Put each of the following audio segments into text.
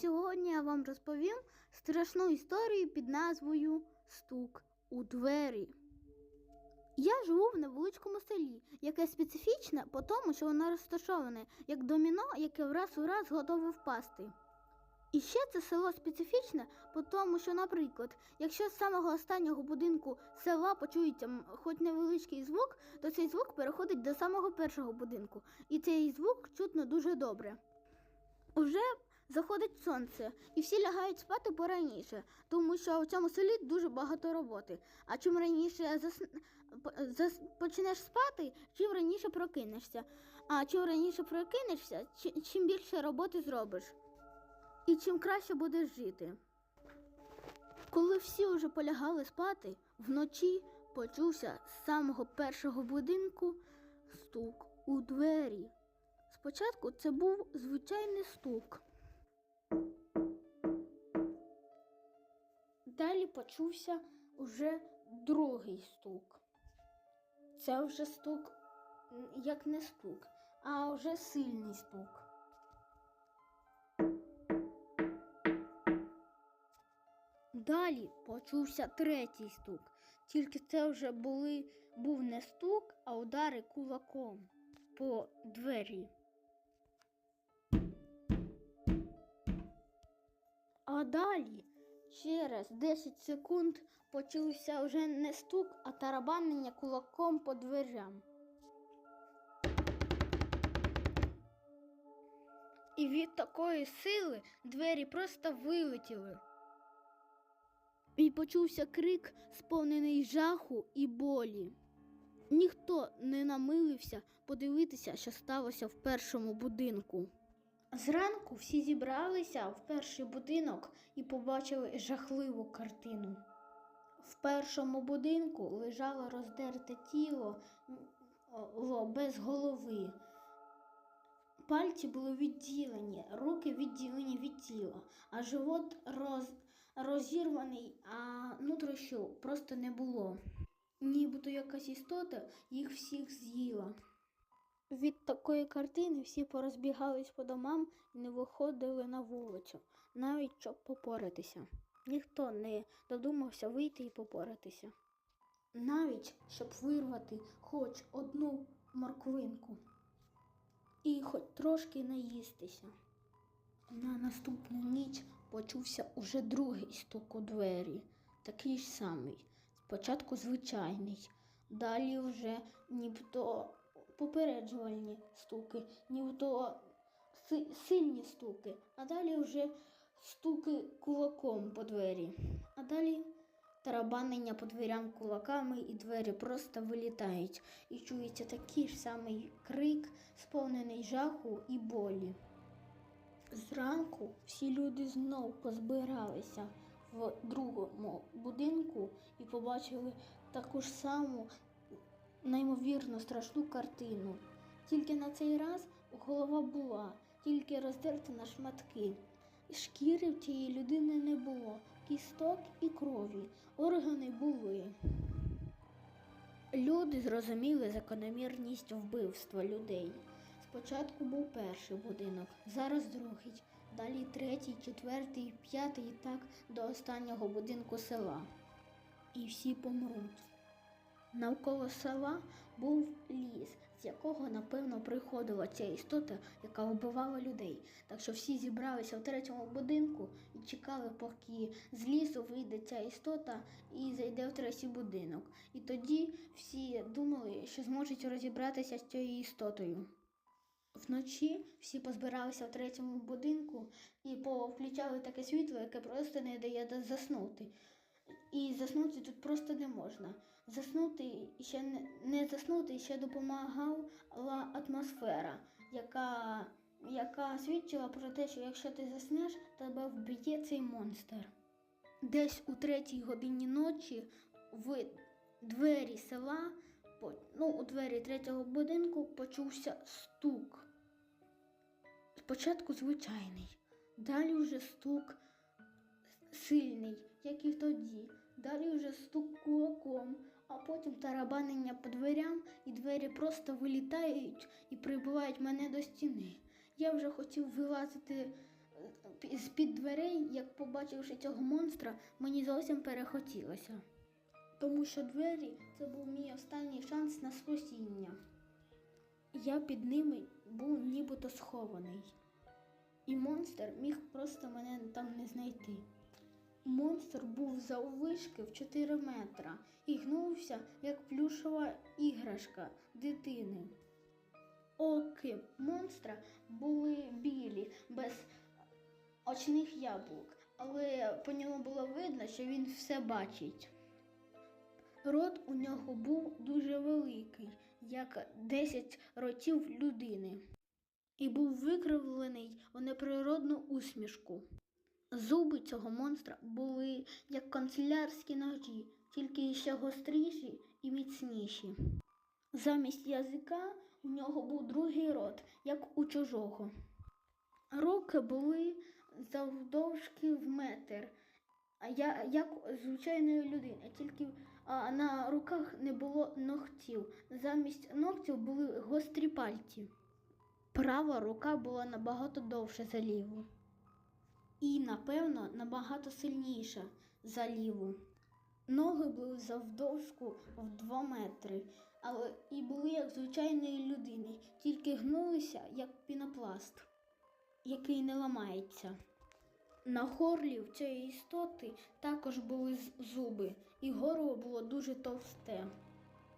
сьогодні я вам розповім страшну історію під назвою «Стук у двері». Я живу в невеличкому селі, яке специфічне по тому, що воно розташоване як доміно, яке враз у раз готове впасти. І ще це село специфічне по тому, що, наприклад, якщо з самого останнього будинку села почується хоч невеличкий звук, то цей звук переходить до самого першого будинку, і цей звук чутно дуже добре. Уже заходить сонце, і всі лягають спати пораніше, тому що у цьому селі дуже багато роботи. А чим раніше почнеш спати, чим раніше прокинешся. А чим раніше прокинешся, чим більше роботи зробиш. І чим краще будеш жити. Коли всі вже полягали спати, вночі почувся з самого першого будинку стук у двері. Спочатку це був звичайний стук. Далі почувся уже другий стук. Це вже стук, як не стук, а вже сильний стук. Далі почувся третій стук, тільки це вже був не стук, а удари кулаком по двері. А далі, через 10 секунд, почувся вже не стук, а тарабанення кулаком по дверям. І від такої сили двері просто вилетіли. І почувся крик, сповнений жаху і болі. Ніхто не намилився подивитися, що сталося в першому будинку. Зранку всі зібралися в перший будинок і побачили жахливу картину. В першому будинку лежало роздерте тіло без голови. Пальці були відділені, руки відділені від тіла, а живот розірваний, а нутрощу просто не було. Нібито якась істота їх всіх з'їла. Від такої картини всі порозбігались по домам і не виходили на вулицю, навіть щоб попоратися. Ніхто не додумався вийти і попоратися. Навіть щоб вирвати хоч одну морквинку. І хоч трошки наїстися. На наступну ніч почувся уже другий стук у двері, такий ж самий. Спочатку звичайний, далі вже нібито попереджувальні стуки, нібито сильні стуки, а далі вже стуки кулаком по двері, а далі тарабанення по дверям кулаками, і двері просто вилітають, і чується такий ж самий крик, сповнений жаху і болі. Зранку всі люди знов позбиралися в другому будинку і побачили таку ж саму неймовірно страшну картину. Тільки на цей раз голова була, тільки роздерта на шматки. Шкіри в тієї людини не було, кісток і крові, органи були. Люди зрозуміли закономірність вбивства людей. Спочатку був перший будинок, зараз другий, далі третій, четвертий, п'ятий і так до останнього будинку села. І всі помруть. Навколо села був ліс, з якого, напевно, приходила ця істота, яка вбивала людей. Так що всі зібралися в третьому будинку і чекали, поки з лісу вийде ця істота і зайде в третій будинок. І тоді всі думали, що зможуть розібратися з цією істотою. Вночі всі позбиралися в третьому будинку і повключали таке світло, яке просто не дає заснути. І заснути тут просто не можна. Заснути не заснути ще допомагала атмосфера, яка свідчила про те, що якщо ти заснеш, тебе вб'є цей монстр. Десь у 3-й годині ночі в двері села, у двері 3-го будинку почувся стук. Спочатку звичайний, далі вже стук сильний, як і тоді. Далі вже стук кулаком, а потім тарабанення по дверям, і двері просто вилітають і прибивають мене до стіни. Я вже хотів вилазити з-під дверей, як побачивши цього монстра, мені зовсім перехотілося. Тому що двері – це був мій останній шанс на спасіння. Я під ними був нібито схований. І монстр міг просто мене там не знайти. Монстр був заввишки в 4 метра і гнувся, як плюшова іграшка дитини. Оки монстра були білі, без очних яблук, але по ньому було видно, що він все бачить. Рот у нього був дуже великий, як 10 ротів людини, і був викривлений у неприродну усмішку. Зуби цього монстра були як канцелярські ножі, тільки ще гостріші і міцніші. Замість язика у нього був другий рот, як у чужого. Руки були завдовжки в метр, як у звичайної людини, тільки на руках не було ногтів. Замість ногтів були гострі пальці. Права рука була набагато довша за ліву. І, напевно, набагато сильніша за ліву. Ноги були завдовжку в 2 метри, але і були як звичайної людини, тільки гнулися, як пінопласт, який не ламається. На горлі в цієї істоти також були зуби, і горло було дуже товсте.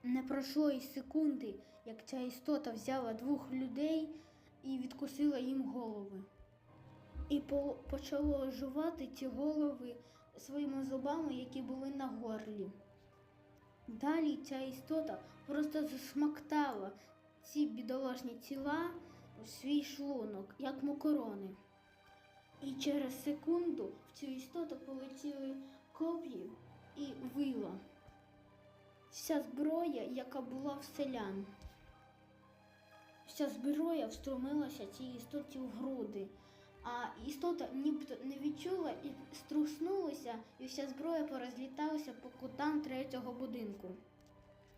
Не пройшло й секунди, як ця істота взяла 2 людей і відкусила їм голови. І почало жувати ці голови своїми зубами, які були на горлі. Далі ця істота просто засмоктала ці бідолашні тіла в свій шлунок, як макарони. І через секунду в цю істоту полетіли коп'ї і вила. Вся зброя, яка була в селян. Вся зброя встромилася цій істоті в груди. А істота нібито не відчула і струснулася, і вся зброя порозліталася по кутам 3-го будинку.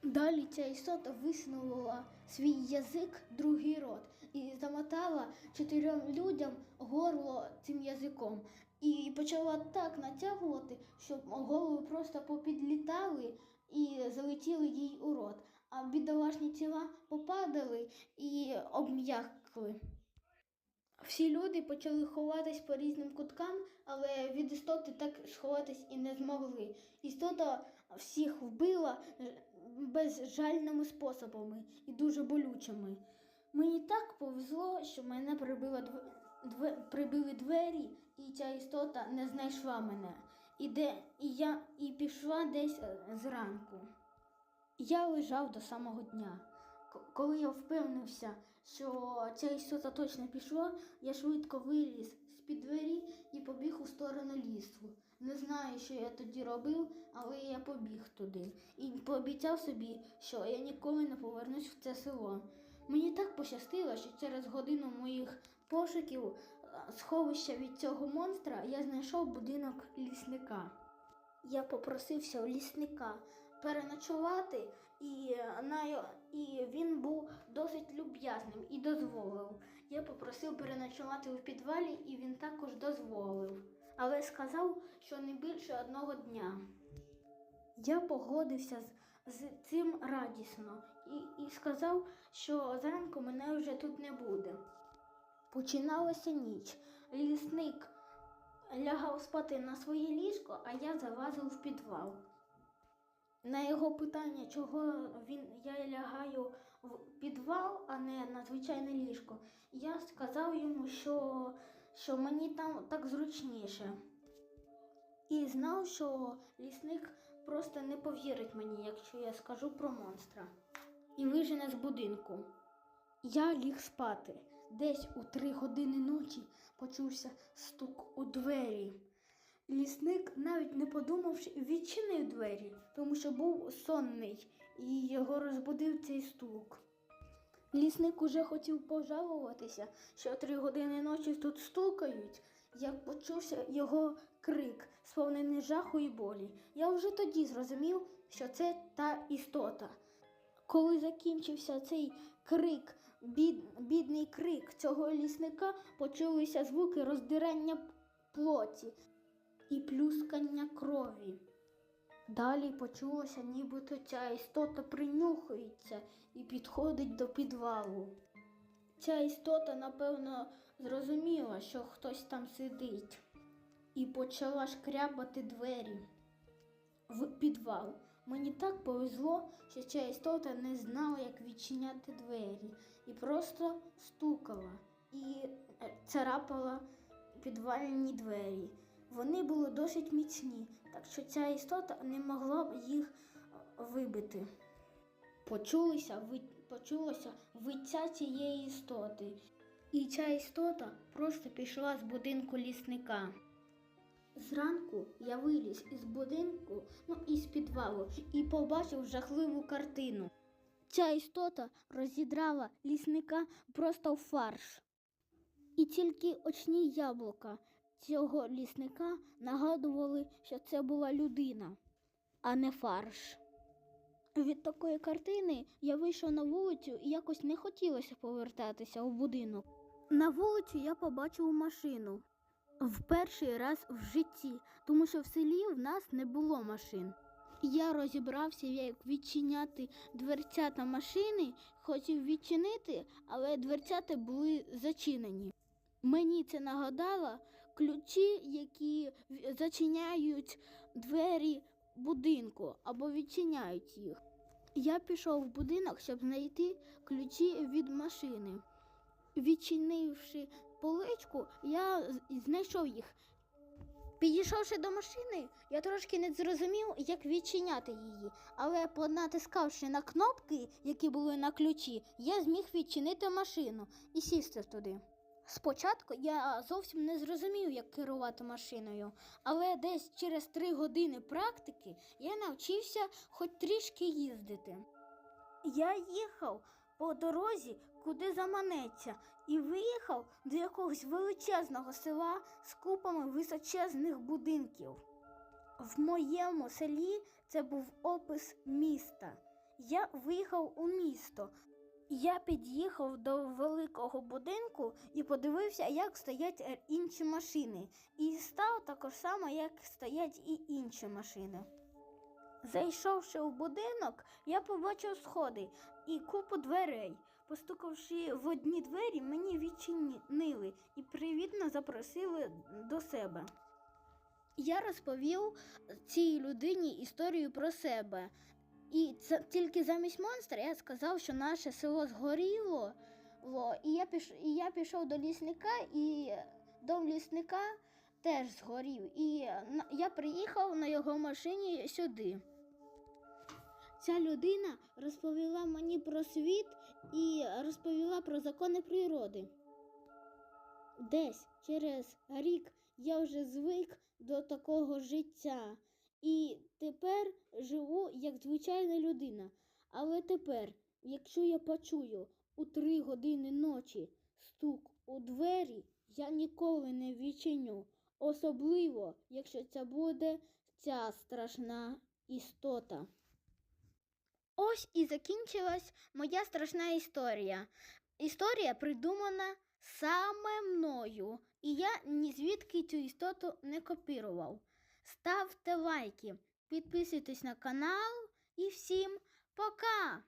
Далі ця істота висунула свій язик, другий рот, і замотала 4 людям горло цим язиком. І почала так натягувати, щоб голови просто попідлітали і залетіли їй у рот. А бідолашні тіла попадали і обм'якли. Всі люди почали ховатись по різним куткам, але від істоти так сховатись і не змогли. Істота всіх вбила безжальними способами і дуже болючими. Мені так повезло, що мене прибили двері, і ця істота не знайшла мене. І пішла десь зранку. Я лежав до самого дня. Коли я впевнився, що ця істота точно пішла, я швидко виліз з-під двері і побіг у сторону лісу. Не знаю, що я тоді робив, але я побіг туди. І пообіцяв собі, що я ніколи не повернусь в це село. Мені так пощастило, що через годину моїх пошуків сховища від цього монстра я знайшов будинок лісника. Я попросився у лісника переночувати, і він був досить люб'язним і дозволив. Я попросив переночувати у підвалі, і він також дозволив. Але сказав, що не більше 1 дня. Я погодився з цим радісно і сказав, що зранку мене вже тут не буде. Починалася ніч. Лісник лягав спати на своє ліжко, а я залазив в підвал. На його питання, чого я лягаю в підвал, а не на звичайне ліжко, я сказав йому, що мені там так зручніше. І знав, що лісник просто не повірить мені, якщо я скажу про монстра. І вижене з будинку. Я ліг спати. Десь у 3 години ночі почувся стук у двері. Лісник, навіть не подумавши, відчинив двері, тому що був сонний, і його розбудив цей стук. Лісник уже хотів пожалуватися, що 3 години ночі тут стукають, як почувся його крик, сповнений жаху і болі. Я вже тоді зрозумів, що це та істота. Коли закінчився цей крик бідний крик цього лісника, почулися звуки роздирання плоті і плюскання крові. Далі почулося, нібито ця істота принюхується і підходить до підвалу. Ця істота, напевно, зрозуміла, що хтось там сидить, і почала шкрябати двері в підвал. Мені так повезло, що ця істота не знала, як відчиняти двері, і просто стукала і царапала підвальні двері. Вони були досить міцні, так що ця істота не могла б їх вибити. Почулося виття цієї істоти, і ця істота просто пішла з будинку лісника. Зранку я виліз із будинку, із підвалу, і побачив жахливу картину. Ця істота розідрала лісника просто в фарш. І тільки очні яблука цього лісника нагадували, що це була людина, а не фарш. Від такої картини я вийшов на вулицю і якось не хотілося повертатися у будинок. На вулицю я побачив машину. В перший раз в житті, тому що в селі в нас не було машин. Я розібрався, як відчиняти дверцята машини, хотів відчинити, але дверцята були зачинені. Мені це нагадало ключі, які зачиняють двері будинку або відчиняють їх. Я пішов в будинок, щоб знайти ключі від машини. Відчинивши поличку, я знайшов їх. Підійшовши до машини, я трошки не зрозумів, як відчиняти її, але понатискавши на кнопки, які були на ключі, я зміг відчинити машину і сісти туди. Спочатку я зовсім не зрозумів, як керувати машиною, але десь через 3 години практики я навчився хоч трішки їздити. Я їхав по дорозі, куди заманеться, і виїхав до якогось величезного села з купами височезних будинків. В моєму селі це був опис міста. Я виїхав у місто. Я під'їхав до великого будинку і подивився, як стоять інші машини. І став також само, як стоять і інші машини. Зайшовши в будинок, я побачив сходи і купу дверей. Постукавши в одні двері, мені відчинили і привітно запросили до себе. Я розповів цій людині історію про себе. І тільки замість монстра я сказав, що наше село згоріло. І я пішов до лісника, і дом лісника теж згорів. І я приїхав на його машині сюди. Ця людина розповіла мені про світ і розповіла про закони природи. Десь через рік я вже звик до такого життя. І тепер живу як звичайна людина. Але тепер, якщо я почую у 3 години ночі стук у двері, я ніколи не відчиню. Особливо, якщо це буде ця страшна істота. Ось і закінчилась моя страшна історія. Історія придумана саме мною, і я ні звідки цю істоту не копірував. Ставте лайки, підписуйтесь на канал і всім пока!